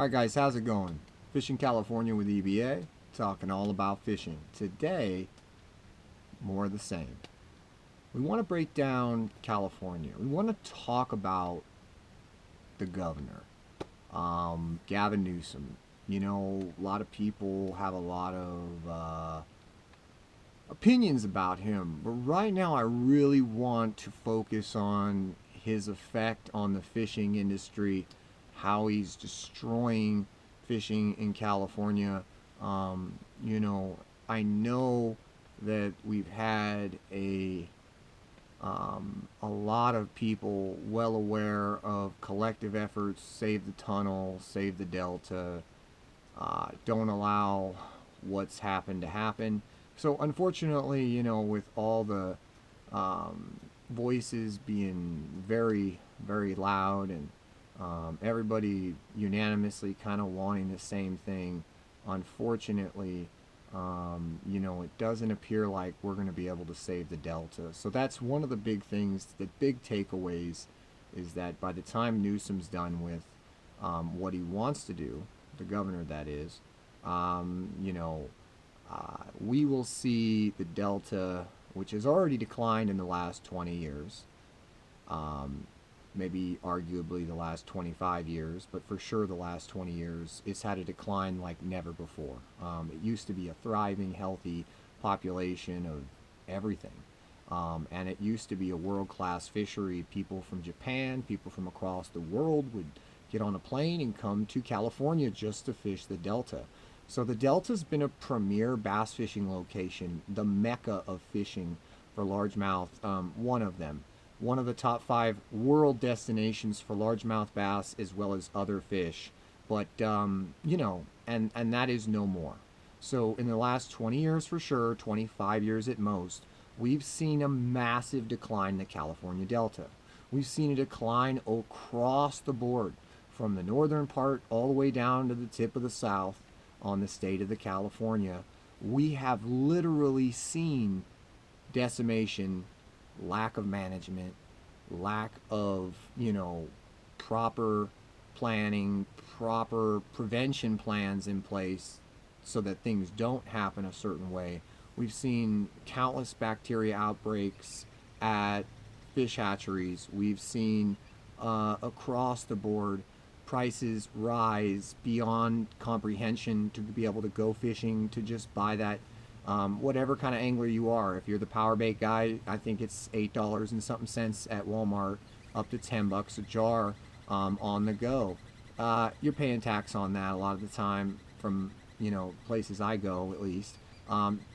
Alright guys, how's it going? Fishing California with EBA, talking all about fishing. Today, more of the same. We want to break down California. We want to talk about the governor, Gavin Newsom. You know, a lot of people have a lot of opinions about him, but right now I really want to focus on his effect on the fishing industry, how he's destroying fishing in California. You know, I know that we've had a lot of people well aware of collective efforts, save the tunnel, save the delta, don't allow what's happened to happen. So unfortunately, you know, with all the voices being very, very loud and everybody unanimously kind of wanting the same thing, unfortunately, you know, it doesn't appear like we're going to be able to save the delta. So that's one of the big things, the big takeaways, is that by the time Newsom's done with what he wants to do, the governor that is, you know, we will see the delta, which has already declined in the last 20 years, maybe arguably the last 25 years, but for sure the last 20 years, it's had a decline like never before. It used to be a thriving, healthy population of everything. And it used to be a world-class fishery. People from Japan, people from across the world would get on a plane and come to California just to fish the Delta. So the Delta's been a premier bass fishing location, the mecca of fishing for largemouth, one of them. One of the top 5 world destinations for largemouth bass as well as other fish. But, you know, and that is no more. So in the last 20 years for sure, 25 years at most, we've seen a massive decline in the California Delta. We've seen a decline across the board from the northern part all the way down to the tip of the south on the state of the California. We have literally seen decimation, lack of management, lack of, you know, proper planning, proper prevention plans in place so that things don't happen a certain way. We've seen countless bacteria outbreaks at fish hatcheries. We've seen across the board prices rise beyond comprehension to be able to go fishing, to just buy that whatever kind of angler you are. If you're the power bait guy, I think it's $8 and something cents at Walmart, up to $10 a jar on the go. You're paying tax on that a lot of the time from, you know, places I go at least.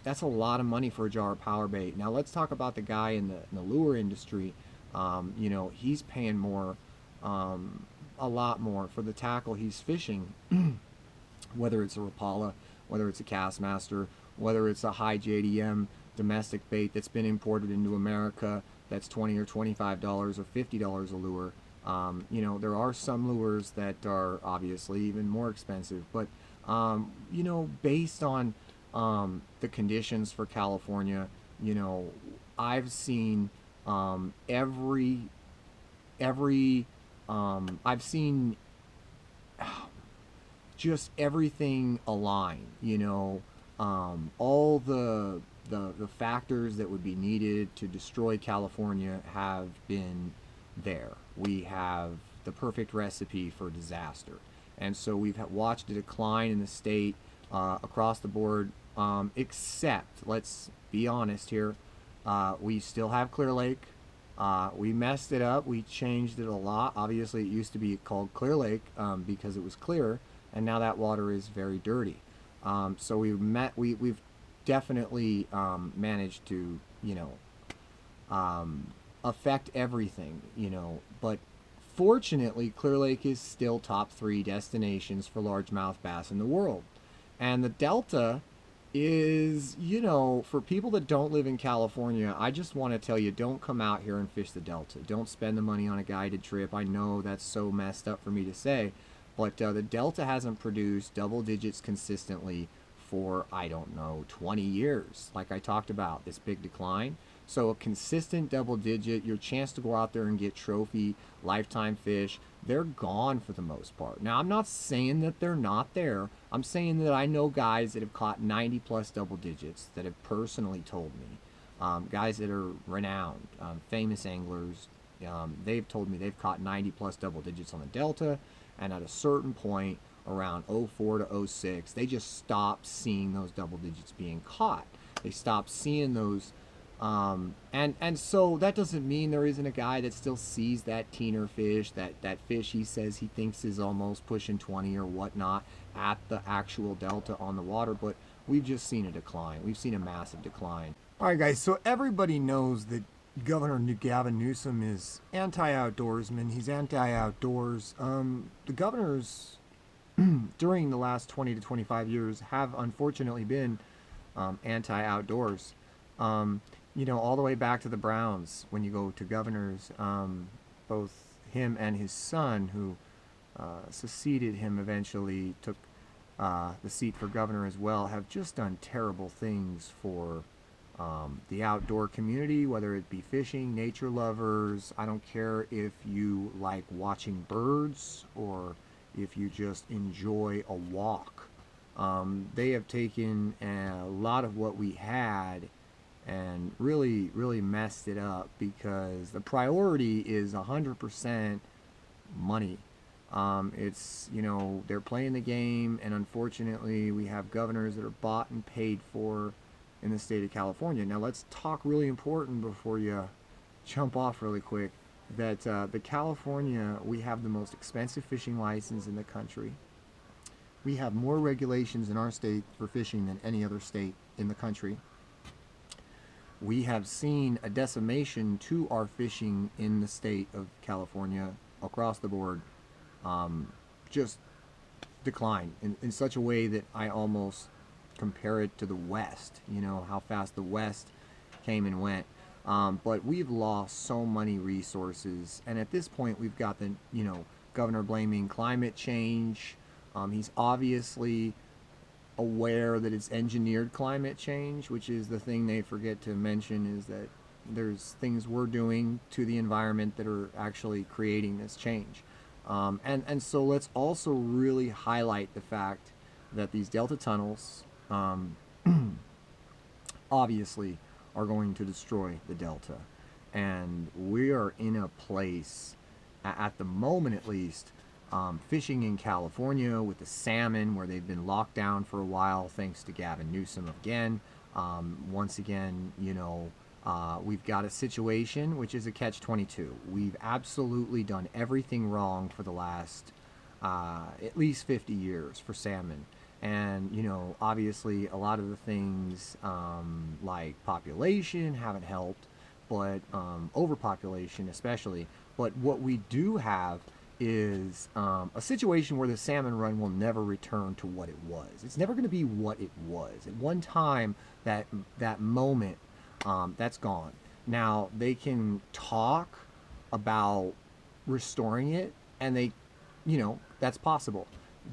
That's a lot of money for a jar of power bait. Now let's talk about the guy in the lure industry. You know, he's paying more, a lot more for the tackle he's fishing, whether it's a Rapala, whether it's a Castmaster, whether it's a high JDM domestic bait that's been imported into America that's $20 or $25 or $50 a lure. You know, there are some lures that are obviously even more expensive, but you know, based on the conditions for California, you know, I've seen I've seen just everything align, you know, all the factors that would be needed to destroy California have been there. We have the perfect recipe for disaster. And so we've watched a decline in the state across the board, except, let's be honest here, we still have Clear Lake. We messed it up. We changed it a lot. Obviously, it used to be called Clear Lake because it was clear, and now that water is very dirty. So we've definitely managed to, you know, affect everything, you know. But fortunately, Clear Lake is still top 3 destinations for largemouth bass in the world. And the Delta is, you know, for people that don't live in California, I just want to tell you, don't come out here and fish the Delta. Don't spend the money on a guided trip. I know that's so messed up for me to say, but the Delta hasn't produced double digits consistently for, I don't know, 20 years. Like I talked about, this big decline. So a consistent double digit, your chance to go out there and get trophy, lifetime fish, they're gone for the most part. Now, I'm not saying that they're not there. I'm saying that I know guys that have caught 90 plus double digits that have personally told me, guys that are renowned, famous anglers. They've told me they've caught 90 plus double digits on the Delta, and at a certain point around '04 to '06, they just stopped seeing those double digits being caught. They stopped seeing those, and so that doesn't mean there isn't a guy that still sees that teener fish, that fish he says he thinks is almost pushing 20 or whatnot at the actual Delta on the water, but we've just seen a decline. We've seen a massive decline. All right, guys, so everybody knows that Governor Gavin Newsom is anti-outdoorsman. He's anti-outdoors. The governors during the last 20 to 25 years have unfortunately been anti-outdoors. All the way back to the Browns, when you go to governors, both him and his son, who succeeded him eventually, took the seat for governor as well, have just done terrible things for the outdoor community, whether it be fishing, nature lovers. I don't care if you like watching birds or if you just enjoy a walk. They have taken a lot of what we had and really, really messed it up, because the priority is 100% money. They're playing the game, and unfortunately we have governors that are bought and paid for in the state of California. Now let's talk really important before you jump off really quick, that the California, we have the most expensive fishing license in the country. We have more regulations in our state for fishing than any other state in the country. We have seen a decimation to our fishing in the state of California across the board, just decline in such a way that I almost compare it to the West, how fast the West came and went. But we've lost so many resources, and at this point we've got the governor blaming climate change. He's obviously aware that it's engineered climate change, which is the thing they forget to mention, is that there's things we're doing to the environment that are actually creating this change. And so let's also really highlight the fact that these Delta tunnels obviously are going to destroy the Delta. And we are in a place, at the moment at least, fishing in California with the salmon, where they've been locked down for a while thanks to Gavin Newsom again. Once again, we've got a situation which is a catch-22. We've absolutely done everything wrong for the last at least 50 years for salmon. And, obviously a lot of the things like population haven't helped, but overpopulation especially. But what we do have is a situation where the salmon run will never return to what it was. It's never going to be what it was. At one time, that moment, that's gone. Now, they can talk about restoring it, and that's possible.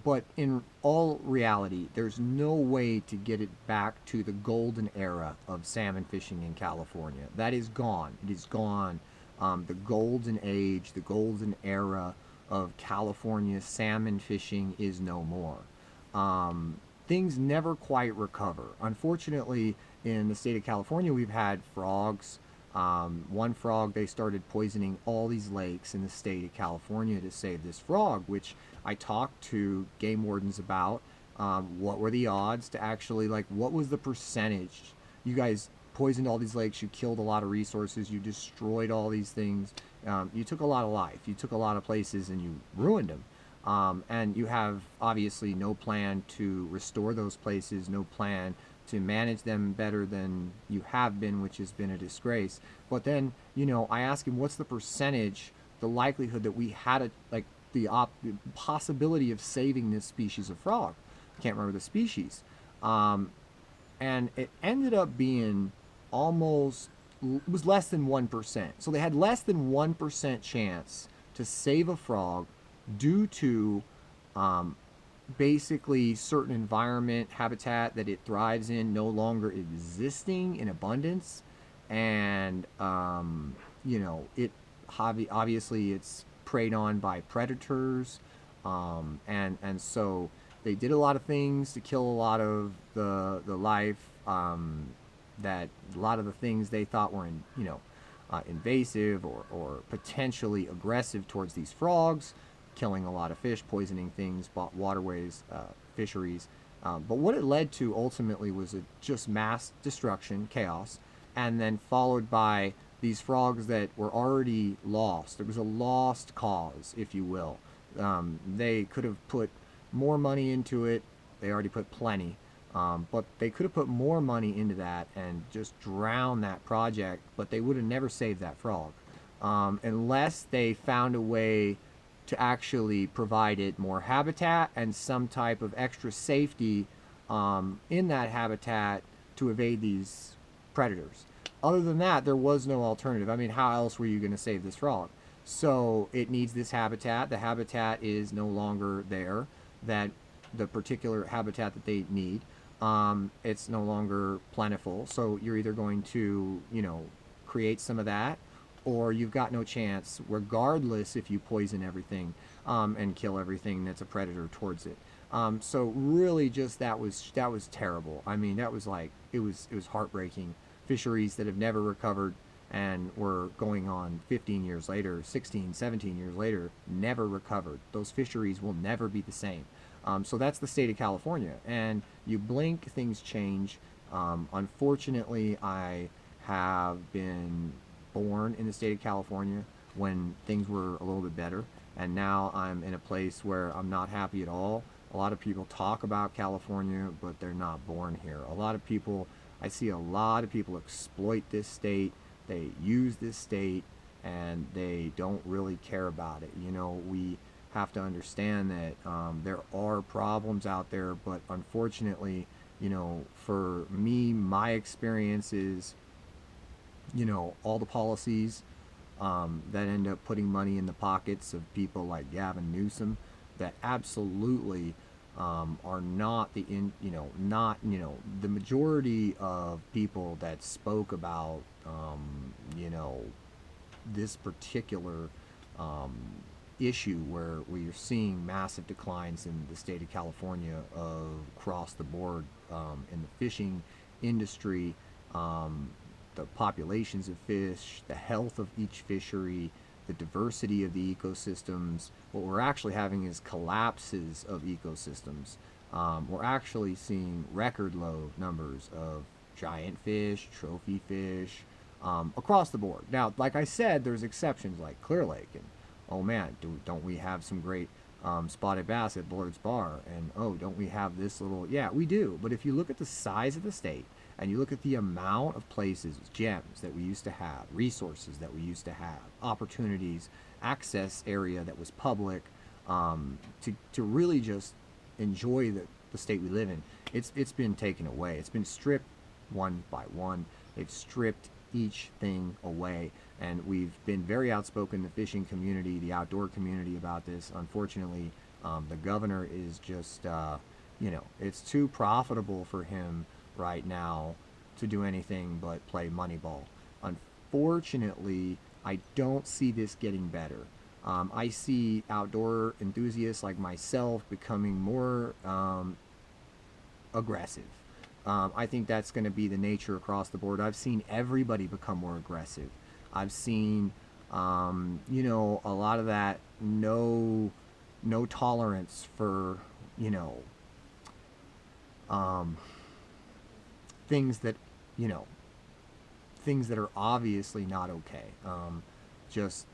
But in all reality, there's no way to get it back to the golden era of salmon fishing in California. That is gone. It is gone. The golden age, the golden era of California salmon fishing is no more. Things never quite recover. Unfortunately, in the state of California, we've had frogs. One frog, they started poisoning all these lakes in the state of California to save this frog, which I talked to game wardens about. What were the odds to actually, what was the percentage? You guys poisoned all these lakes, you killed a lot of resources, you destroyed all these things, you took a lot of life, you took a lot of places, and you ruined them. And you have obviously no plan to restore those places, no plan to manage them better than you have been, which has been a disgrace. But then, I asked him, what's the percentage, the likelihood that we had the possibility of saving this species of frog? I can't remember the species. And it ended up being it was less than 1%. So they had less than 1% chance to save a frog due to basically certain environment habitat that it thrives in no longer existing in abundance, and it obviously it's preyed on by predators, and so they did a lot of things to kill a lot of the life, that a lot of the things they thought were invasive or potentially aggressive towards these frogs, killing a lot of fish, poisoning things, waterways, fisheries. But what it led to ultimately was just mass destruction, chaos, and then followed by these frogs that were already lost. It was a lost cause, if you will. They could have put more money into it. They already put plenty. But they could have put more money into that and just drowned that project, but they would have never saved that frog, unless they found a way to actually provide it more habitat and some type of extra safety in that habitat to evade these predators. Other than that, there was no alternative. I mean, how else were you going to save this frog? So it needs this habitat. The habitat is no longer there, that the particular habitat that they need. It's no longer plentiful. So you're either going to, create some of that, or you've got no chance, regardless if you poison everything and kill everything that's a predator towards it. So really, just that was terrible. I mean, that was like it was heartbreaking. Fisheries that have never recovered and were going on 15 years later, 16, 17 years later, never recovered. Those fisheries will never be the same. So that's the state of California. And you blink, things change. Unfortunately, I have been born in the state of California when things were a little bit better. And now I'm in a place where I'm not happy at all. A lot of people talk about California, but they're not born here. I see a lot of people exploit this state. They use this state, and they don't really care about it. We have to understand that there are problems out there, but unfortunately, for me, my experience is, all the policies that end up putting money in the pockets of people like Gavin Newsom that absolutely are not the majority of people that spoke about this particular issue where we're seeing massive declines in the state of California across the board, in the fishing industry, the populations of fish, the health of each fishery, the diversity of the ecosystems. What we're actually having is collapses of ecosystems. We're actually seeing record low numbers of giant fish, trophy fish, across the board. Now, like I said, there's exceptions like Clear Lake, and oh man, don't we have some great spotted bass at Bullard's Bar? And oh, don't we have this little? Yeah, we do. But if you look at the size of the state, and you look at the amount of places, gems that we used to have, resources that we used to have, opportunities, access area that was public, to really just enjoy the state we live in, it's been taken away. It's been stripped one by one. They've stripped each thing away, and we've been very outspoken in the fishing community, the outdoor community about this. Unfortunately, the governor is just, it's too profitable for him right now to do anything but play Moneyball. Unfortunately, I don't see this getting better. I see outdoor enthusiasts like myself becoming more aggressive. I think that's going to be the nature across the board. I've seen everybody become more aggressive. I've seen, a lot of that no tolerance for, things that are obviously not okay. Just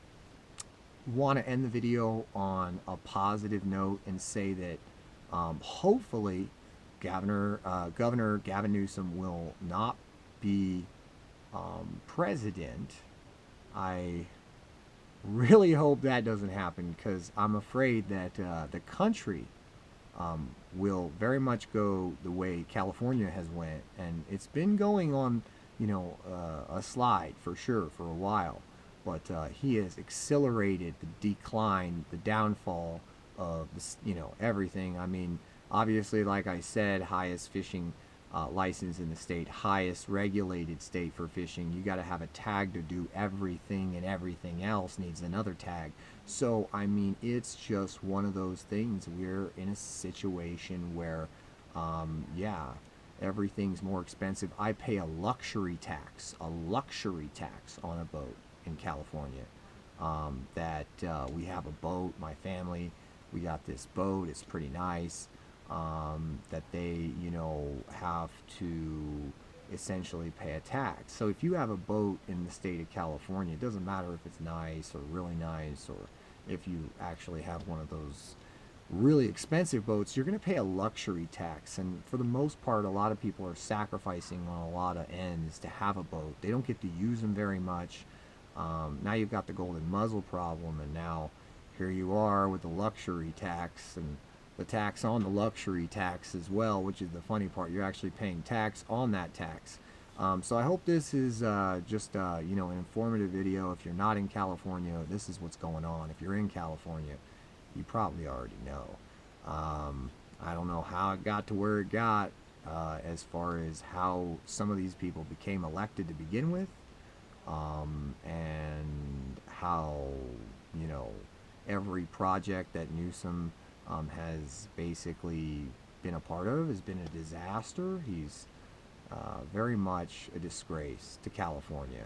want to end the video on a positive note and say that hopefully Governor Gavin Newsom will not be president. I really hope that doesn't happen, because I'm afraid that the country will very much go the way California has went, and it's been going on, a slide for sure for a while. But he has accelerated the decline, the downfall of this, everything. I mean, obviously, like I said, highest fishing license in the state, highest regulated state for fishing. You got to have a tag to do everything, and everything else needs another tag. So, I mean, it's just one of those things. We're in a situation where, yeah, everything's more expensive. I pay a luxury tax on a boat in California. That we have a boat, my family, we got this boat, it's pretty nice. That they, have to essentially pay a tax. So if you have a boat in the state of California, it doesn't matter if it's nice or really nice, or if you actually have one of those really expensive boats, you're going to pay a luxury tax. And for the most part, a lot of people are sacrificing on a lot of ends to have a boat. They don't get to use them very much. Now you've got the golden muzzle problem, and now here you are with the luxury tax, and the tax on the luxury tax as well, which is the funny part. You're actually paying tax on that tax. So I hope this is just an informative video. If you're not in California, this is what's going on. If you're in California, you probably already know. I don't know how it got to where it got, as far as how some of these people became elected to begin with, and how every project that Newsom has basically been a part of has been a disaster. He's very much a disgrace to California.